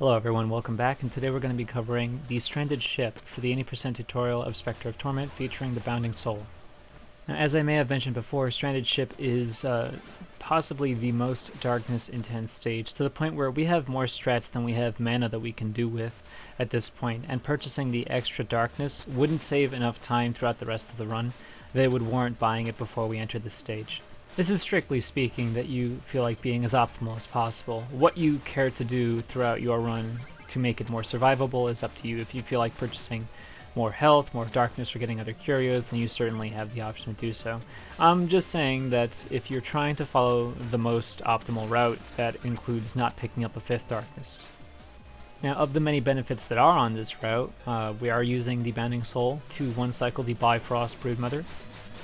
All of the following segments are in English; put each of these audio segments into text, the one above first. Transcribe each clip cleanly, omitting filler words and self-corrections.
Hello everyone, welcome back, and today we're going to be covering the Stranded Ship for the 80% tutorial of Specter of Torment featuring the Bounding Soul. Now, as I may have mentioned before, Stranded Ship is possibly the most darkness intense stage, to the point where we have more strats than we have mana that we can do with at this point, and purchasing the extra darkness wouldn't save enough time throughout the rest of the run that it would warrant buying it before we enter this stage. This is strictly speaking that you feel like being as optimal as possible. What you care to do throughout your run to make it more survivable is up to you. If you feel like purchasing more health, more darkness, or getting other curios, then you certainly have the option to do so. I'm just saying that if you're trying to follow the most optimal route, that includes not picking up a 5th darkness. Now, of the many benefits that are on this route, we are using the Bounding Soul to one-cycle the Bifrost broodmother.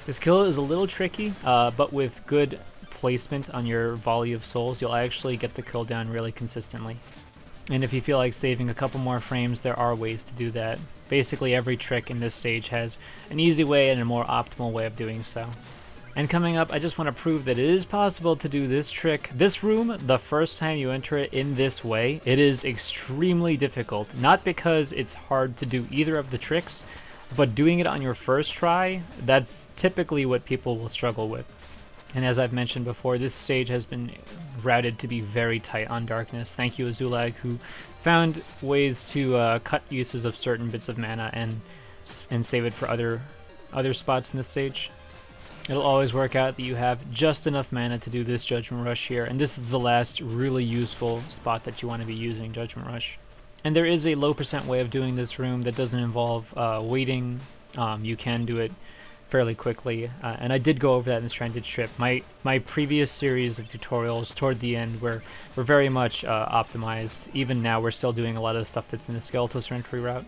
This kill is a little tricky, but with good placement on your volley of souls, you'll actually get the kill down really consistently. And if you feel like saving a couple more frames, there are ways to do that. Basically, every trick in this stage has an easy way and a more optimal way of doing so. And coming up, I just want to prove that it is possible to do this trick, this room, the first time you enter it in this way. It is extremely difficult, not because it's hard to do either of the tricks, but doing it on your first try, that's typically what people will struggle with. And as I've mentioned before, this stage has been routed to be very tight on darkness. Thank you, Azulag, who found ways to cut uses of certain bits of mana and save it for other spots in the stage. It'll always work out that you have just enough mana to do this Judgment Rush here, and this is the last really useful spot that you want to be using Judgment Rush. And there is a low % way of doing this room that doesn't involve waiting. You can do it fairly quickly, and I did go over that in Stranded Ship. My previous series of tutorials toward the end were very much optimized. Even now we're still doing a lot of stuff that's in the Skeletal Entry route.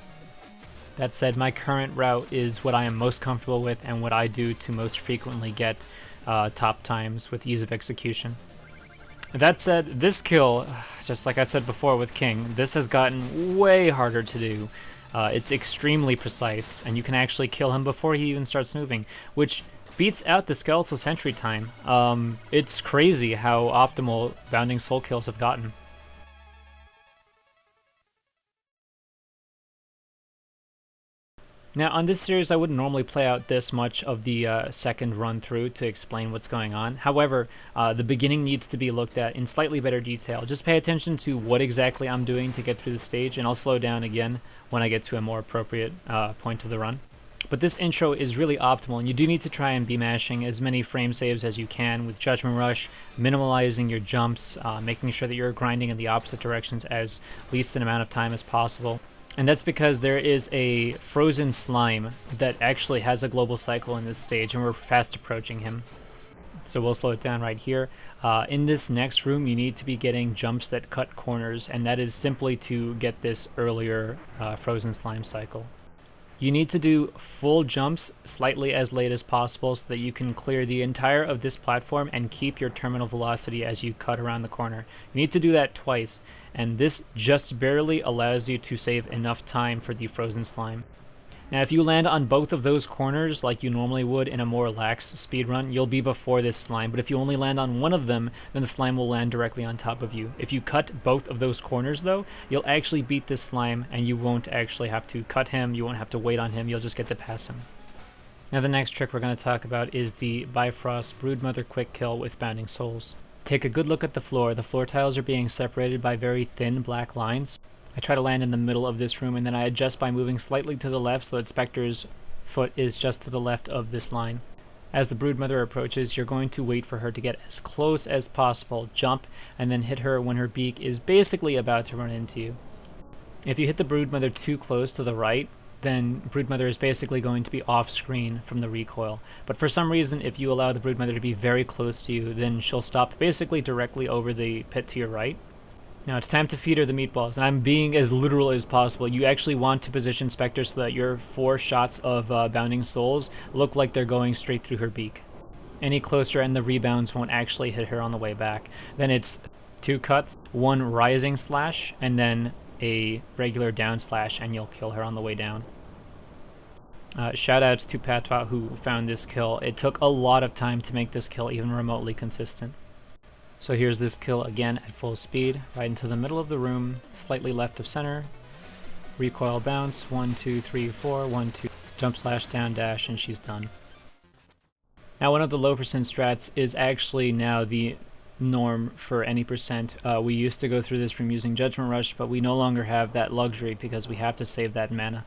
That said, my current route is what I am most comfortable with and what I do to most frequently get top times with ease of execution. That said, this kill, just like I said before with King, this has gotten way harder to do. It's extremely precise, and you can actually kill him before he even starts moving, which beats out the Skeletal Sentry time. It's crazy how optimal Bounding Soul kills have gotten. Now, on this series, I wouldn't normally play out this much of the second run-through to explain what's going on. However, the beginning needs to be looked at in slightly better detail. Just pay attention to what exactly I'm doing to get through the stage, and I'll slow down again when I get to a more appropriate point of the run. But this intro is really optimal, and you do need to try and be mashing as many frame saves as you can with Judgment Rush, minimalizing your jumps, making sure that you're grinding in the opposite directions as least an amount of time as possible. And that's because there is a frozen slime that actually has a global cycle in this stage, and we're fast approaching him. So we'll slow it down right here. In this next room, you need to be getting jumps that cut corners, and that is simply to get this earlier frozen slime cycle. You need to do full jumps slightly as late as possible so that you can clear the entire of this platform and keep your terminal velocity as you cut around the corner. You need to do that twice, and this just barely allows you to save enough time for the frozen slime. Now, if you land on both of those corners like you normally would in a more lax speedrun, you'll be before this slime, but if you only land on one of them, then the slime will land directly on top of you. If you cut both of those corners, though, you'll actually beat this slime, and you won't actually have to cut him, you won't have to wait on him, you'll just get to pass him. Now, the next trick we're going to talk about is the Bifrost broodmother quick kill with Bounding Souls. Take a good look at the floor. The floor tiles are being separated by very thin black lines. I try to land in the middle of this room, and then I adjust by moving slightly to the left so that Specter's foot is just to the left of this line. As the broodmother approaches, you're going to wait for her to get as close as possible, jump, and then hit her when her beak is basically about to run into you. If you hit the broodmother too close to the right, then broodmother is basically going to be off screen from the recoil. But for some reason, if you allow the broodmother to be very close to you, then she'll stop basically directly over the pit to your right. Now it's time to feed her the meatballs, and I'm being as literal as possible. You actually want to position Specter so that your 4 shots of Bounding Souls look like they're going straight through her beak. Any closer and the rebounds won't actually hit her on the way back. Then it's 2 cuts, 1 rising slash, and then a regular down slash, and you'll kill her on the way down. Shoutouts to Patois who found this kill. It took a lot of time to make this kill even remotely consistent. So here's this kill again at full speed, right into the middle of the room, slightly left of center. Recoil bounce, 1, 2, 3, 4, 1, 2, jump slash down dash, and she's done. Now one of the low percent strats is actually now the norm for any percent. We used to go through this room using Judgment Rush, but we no longer have that luxury because we have to save that mana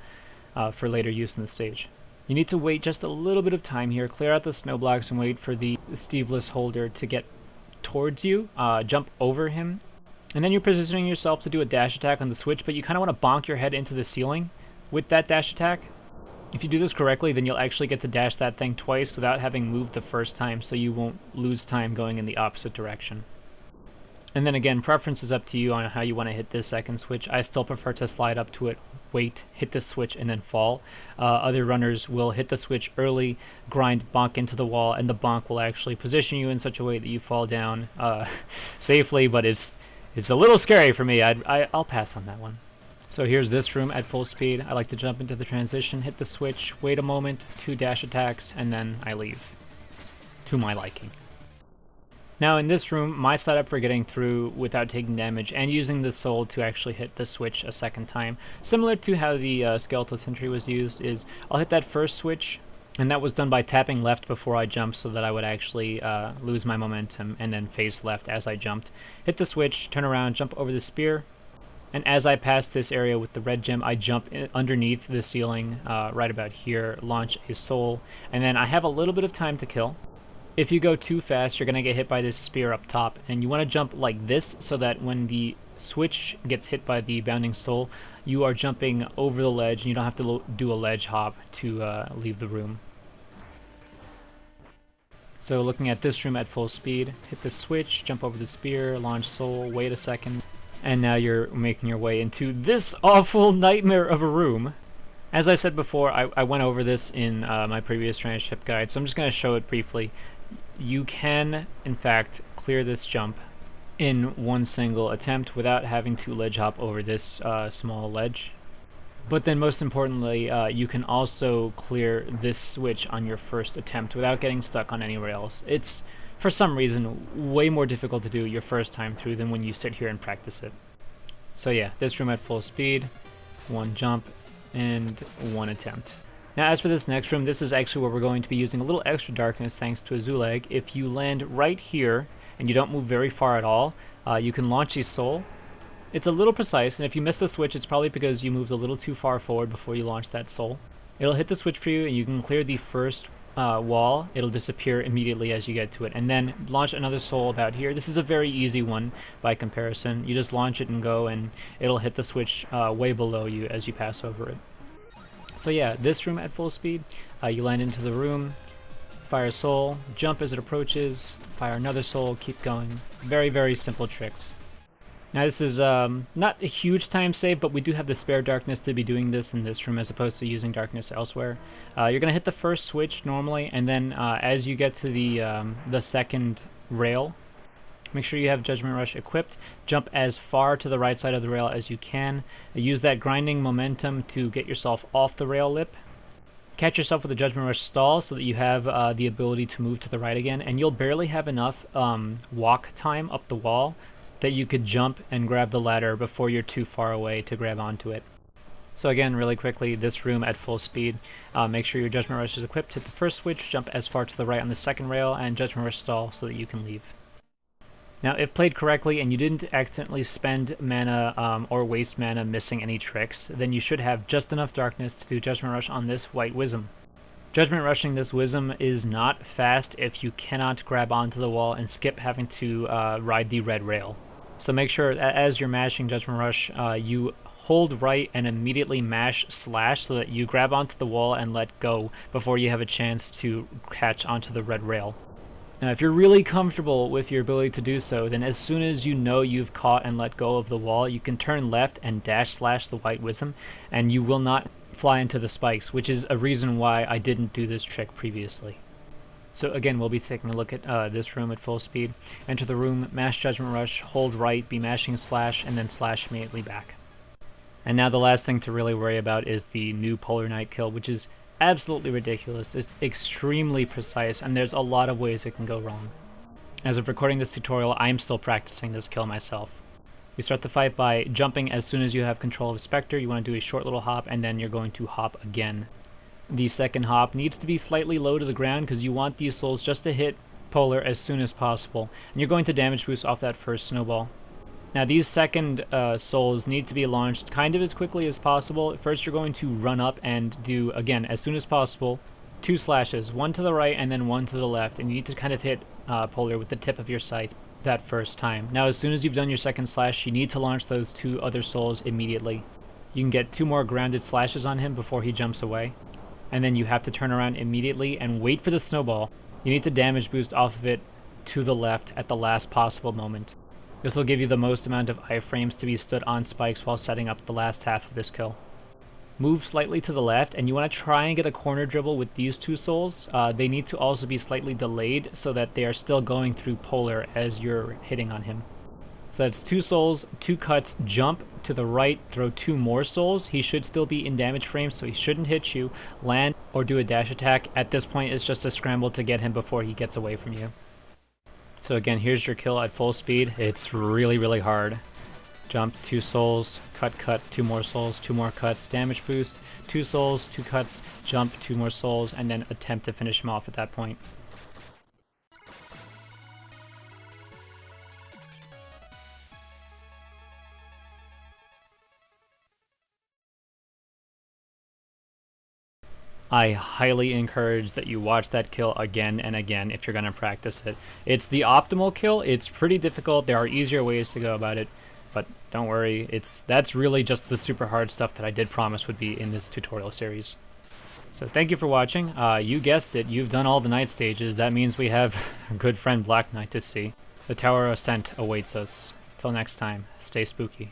for later use in the stage. You need to wait just a little bit of time here, clear out the snow blocks and wait for the Steveless holder to get towards you, jump over him, and then you're positioning yourself to do a dash attack on the switch, but you kind of want to bonk your head into the ceiling with that dash attack. If you do this correctly, then you'll actually get to dash that thing twice without having moved the first time, so you won't lose time going in the opposite direction. And then again, preference is up to you on how you want to hit this second switch. I still prefer to slide up to it, wait, hit the switch, and then fall. Other runners will hit the switch early, grind, bonk into the wall, and the bonk will actually position you in such a way that you fall down safely, but it's a little scary for me. I'll pass on that one. So here's this room at full speed. I like to jump into the transition, hit the switch, wait a moment, 2 dash attacks, and then I leave. To my liking. Now in this room, my setup for getting through without taking damage and using the soul to actually hit the switch a second time, similar to how the Skeletal Sentry was used, is I'll hit that first switch, and that was done by tapping left before I jumped so that I would actually lose my momentum, and then face left as I jumped. Hit the switch, turn around, jump over the spear, and as I pass this area with the red gem, I jump underneath the ceiling right about here, launch a soul, and then I have a little bit of time to kill. If you go too fast, you're going to get hit by this spear up top, and you want to jump like this so that when the switch gets hit by the bounding soul, you are jumping over the ledge, and you don't have to do a ledge hop to leave the room. So looking at this room at full speed, hit the switch, jump over the spear, launch soul, wait a second, and now you're making your way into this awful nightmare of a room. As I said before, I went over this in my previous Stranded Ship guide, so I'm just going to show it briefly. You can, in fact, clear this jump in one single attempt without having to ledge hop over this small ledge. But then most importantly, you can also clear this switch on your first attempt without getting stuck on anywhere else. It's, for some reason, way more difficult to do your first time through than when you sit here and practice it. So yeah, this room at full speed, 1 jump, and 1 attempt. Now as for this next room, this is actually where we're going to be using a little extra darkness thanks to a Zulag. If you land right here, and you don't move very far at all, you can launch a soul. It's a little precise, and if you miss the switch, it's probably because you moved a little too far forward before you launched that soul. It'll hit the switch for you, and you can clear the first wall. It'll disappear immediately as you get to it, and then launch another soul about here. This is a very easy one by comparison. You just launch it and go, and it'll hit the switch way below you as you pass over it. So yeah, this room at full speed, you land into the room, fire a soul, jump as it approaches, fire another soul, keep going. Very, very simple tricks. Now this is not a huge time save, but we do have the spare darkness to be doing this in this room as opposed to using darkness elsewhere. You're going to hit the first switch normally, and then as you get to the second rail, make sure you have Judgment Rush equipped. Jump as far to the right side of the rail as you can. Use that grinding momentum to get yourself off the rail lip. Catch yourself with a Judgment Rush stall so that you have the ability to move to the right again, and you'll barely have enough walk time up the wall that you could jump and grab the ladder before you're too far away to grab onto it. So again, really quickly, this room at full speed, make sure your Judgment Rush is equipped, hit the first switch, jump as far to the right on the second rail, and Judgment Rush stall so that you can leave. Now, if played correctly and you didn't accidentally spend mana or waste mana missing any tricks, then you should have just enough darkness to do Judgment Rush on this White Wisdom. Judgment Rushing this Wisdom is not fast if you cannot grab onto the wall and skip having to ride the red rail. So make sure that as you're mashing Judgment Rush, you hold right and immediately mash slash so that you grab onto the wall and let go before you have a chance to catch onto the red rail. Now, if you're really comfortable with your ability to do so, then as soon as you know you've caught and let go of the wall, you can turn left and dash slash the White Wisdom, and you will not fly into the spikes, which is a reason why I didn't do this trick previously. So again, we'll be taking a look at this room at full speed. Enter the room, mash Judgment Rush, hold right, be mashing slash, and then slash immediately back. And now the last thing to really worry about is the new Polar Knight kill, which is absolutely ridiculous. It's extremely precise, and there's a lot of ways it can go wrong. As of recording this tutorial, I'm still practicing this kill myself. You start the fight by jumping as soon as you have control of Specter. You want to do a short little hop, and then you're going to hop again. The second hop needs to be slightly low to the ground because you want these souls just to hit Polar as soon as possible. And you're going to damage boost off that first snowball. Now these second souls need to be launched kind of as quickly as possible. First you're going to run up and do, again, as soon as possible, 2 slashes, one to the right and then one to the left. And you need to kind of hit Polar with the tip of your scythe that first time. Now as soon as you've done your second slash, you need to launch those 2 other souls immediately. You can get 2 more grounded slashes on him before he jumps away. And then you have to turn around immediately and wait for the snowball. You need to damage boost off of it to the left at the last possible moment. This will give you the most amount of iframes to be stood on spikes while setting up the last half of this kill. Move slightly to the left, and you want to try and get a corner dribble with these 2 souls. They need to also be slightly delayed so that they are still going through Polar as you're hitting on him. So that's 2 souls, 2 cuts, jump to the right, throw 2 more souls. He should still be in damage frames, so he shouldn't hit you. Land or do a dash attack. At this point, it's just a scramble to get him before he gets away from you. So again, here's your kill at full speed. It's really, really hard. Jump, 2 souls, cut, 2 more souls, 2 more cuts, damage boost, 2 souls, 2 cuts, jump, 2 more souls, and then attempt to finish him off at that point. I highly encourage that you watch that kill again and again if you're going to practice it. It's the optimal kill. It's pretty difficult. There are easier ways to go about it, but don't worry. That's really just the super hard stuff that I did promise would be in this tutorial series. So thank you for watching. You guessed it. You've done all the night stages. That means we have our good friend Black Knight to see. The Tower Ascent awaits us. Till next time, stay spooky.